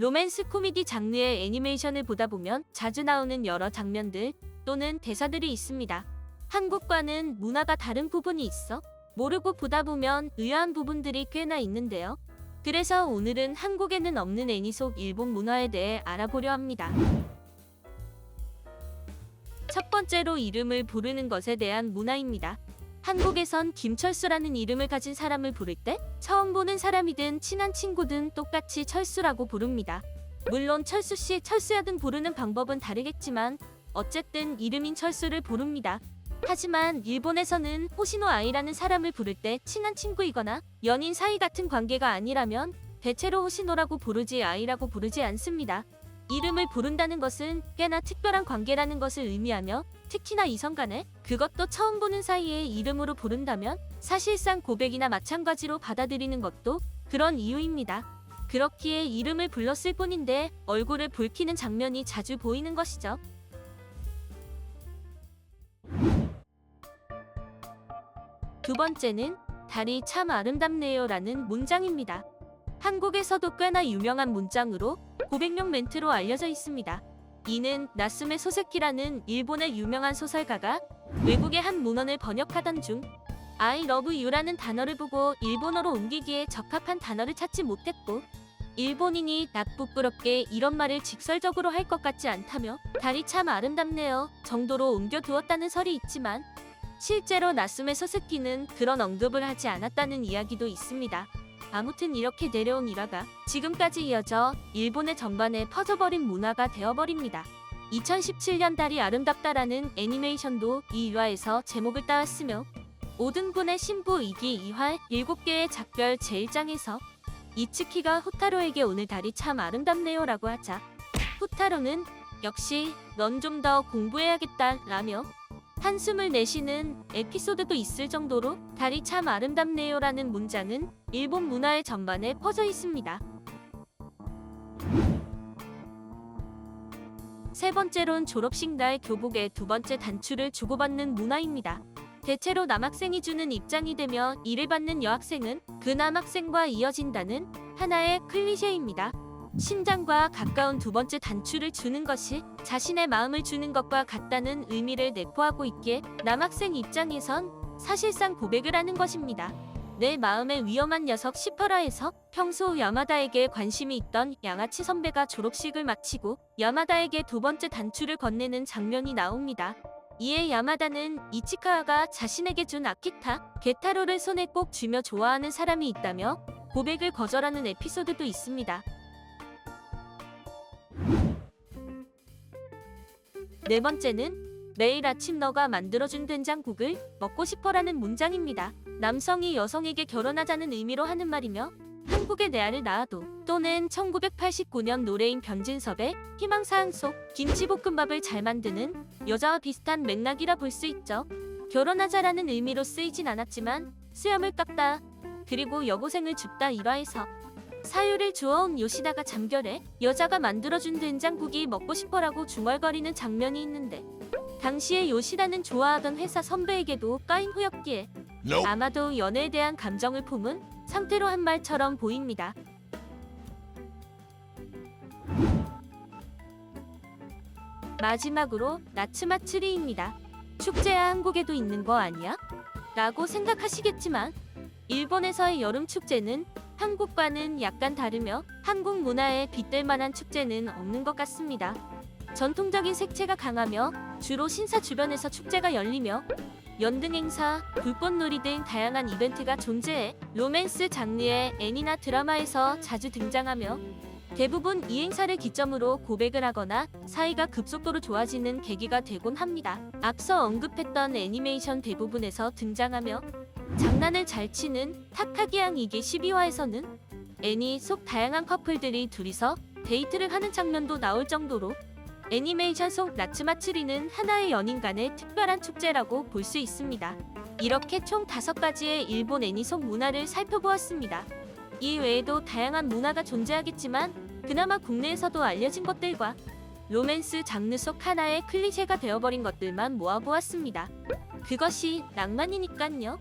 로맨스 코미디 장르의 애니메이션을 보다 보면 자주 나오는 여러 장면들 또는 대사들이 있습니다. 한국과는 문화가 다른 부분이 있어 모르고 보다 보면 의아한 부분들이 꽤나 있는데요. 그래서 오늘은 한국에는 없는 애니 속 일본 문화에 대해 알아보려 합니다. 첫 번째로 이름을 부르는 것에 대한 문화입니다. 한국에선 김철수라는 이름을 가진 사람을 부를 때 처음 보는 사람이든 친한 친구든 똑같이 철수라고 부릅니다. 물론 철수씨, 철수야 등 부르는 방법은 다르겠지만 어쨌든 이름인 철수를 부릅니다. 하지만 일본에서는 호시노 아이라는 사람을 부를 때 친한 친구이거나 연인 사이 같은 관계가 아니라면 대체로 호시노라고 부르지 아이라고 부르지 않습니다. 이름을 부른다는 것은 꽤나 특별한 관계라는 것을 의미하며 특히나 이성 간에 그것도 처음 보는 사이에 이름으로 부른다면 사실상 고백이나 마찬가지로 받아들이는 것도 그런 이유입니다. 그렇기에 이름을 불렀을 뿐인데 얼굴을 붉히는 장면이 자주 보이는 것이죠. 두 번째는 달이 참 아름답네요 라는 문장입니다. 한국에서도 꽤나 유명한 문장으로 고백용 멘트로 알려져 있습니다. 이는 나스메 소세키라는 일본의 유명한 소설가가 외국의 한 문헌을 번역하던 중 I love you라는 단어를 보고 일본어로 옮기기에 적합한 단어를 찾지 못했고 일본인이 나 부끄럽게 이런 말을 직설적으로 할 것 같지 않다며 달이 참 아름답네요 정도로 옮겨두었다는 설이 있지만 실제로 나스메 소세키는 그런 언급을 하지 않았다는 이야기도 있습니다. 아무튼 이렇게 내려온 일화가 지금까지 이어져 일본의 전반에 퍼져버린 문화가 되어버립니다. 2017년 달이 아름답다라는 애니메이션도 이 일화에서 제목을 따왔으며 오등분의 신부 2기 2화 7개의 작별 제1장에서 이츠키가 후타로에게 오늘 달이 참 아름답네요 라고 하자 후타로는 역시 넌 좀 더 공부해야겠다 라며 한숨을 내쉬는 에피소드도 있을 정도로 달이 참 아름답네요 라는 문장은 일본 문화의 전반에 퍼져 있습니다. 세 번째론 졸업식 날 교복의 두 번째 단추를 주고받는 문화입니다. 대체로 남학생이 주는 입장이 되며 이를 받는 여학생은 그 남학생과 이어진다는 하나의 클리셰입니다. 심장과 가까운 두 번째 단추를 주는 것이 자신의 마음을 주는 것과 같다는 의미를 내포하고 있기에 남학생 입장에선 사실상 고백을 하는 것입니다. 내 마음의 위험한 녀석 10화라에서 평소 야마다에게 관심이 있던 양아치 선배가 졸업식을 마치고 야마다에게 두 번째 단추를 건네는 장면이 나옵니다. 이에 야마다는 이치카와가 자신에게 준 아키타, 게타로를 손에 꼭 쥐며 좋아하는 사람이 있다며 고백을 거절하는 에피소드도 있습니다. 네 번째는 매일 아침 너가 만들어준 된장국을 먹고 싶어라는 문장입니다. 남성이 여성에게 결혼하자는 의미로 하는 말이며 한국에 내 아를 낳아도 또는 1989년 노래인 변진섭의 희망사항 속 김치볶음밥을 잘 만드는 여자와 비슷한 맥락이라 볼 수 있죠. 결혼하자라는 의미로 쓰이진 않았지만 수염을 깎다 그리고 여고생을 줍다 일화에서 사유를 주워온 요시다가 잠결에 여자가 만들어준 된장국이 먹고 싶어라고 중얼거리는 장면이 있는데 당시에 요시다는 좋아하던 회사 선배에게도 까인 후였기에 아마도 연애에 대한 감정을 품은 상태로 한 말처럼 보입니다. 마지막으로 나츠마츠리입니다. 축제야 한국에도 있는 거 아니야? 라고 생각하시겠지만 일본에서의 여름 축제는 한국과는 약간 다르며 한국 문화에 빗댈 만한 축제는 없는 것 같습니다. 전통적인 색채가 강하며 주로 신사 주변에서 축제가 열리며 연등 행사, 불꽃놀이 등 다양한 이벤트가 존재해 로맨스 장르의 애니나 드라마에서 자주 등장하며 대부분 이 행사를 기점으로 고백을 하거나 사이가 급속도로 좋아지는 계기가 되곤 합니다. 앞서 언급했던 애니메이션 대부분에서 등장하며 장난을 잘 치는 타카기양 2기 12화에서는 애니 속 다양한 커플들이 둘이서 데이트를 하는 장면도 나올 정도로 애니메이션 속 나츠마츠리는 하나의 연인 간의 특별한 축제라고 볼 수 있습니다. 이렇게 총 5가지의 일본 애니 속 문화를 살펴보았습니다. 이 외에도 다양한 문화가 존재하겠지만 그나마 국내에서도 알려진 것들과 로맨스 장르 속 하나의 클리셰가 되어버린 것들만 모아보았습니다. 그것이 낭만이니깐요.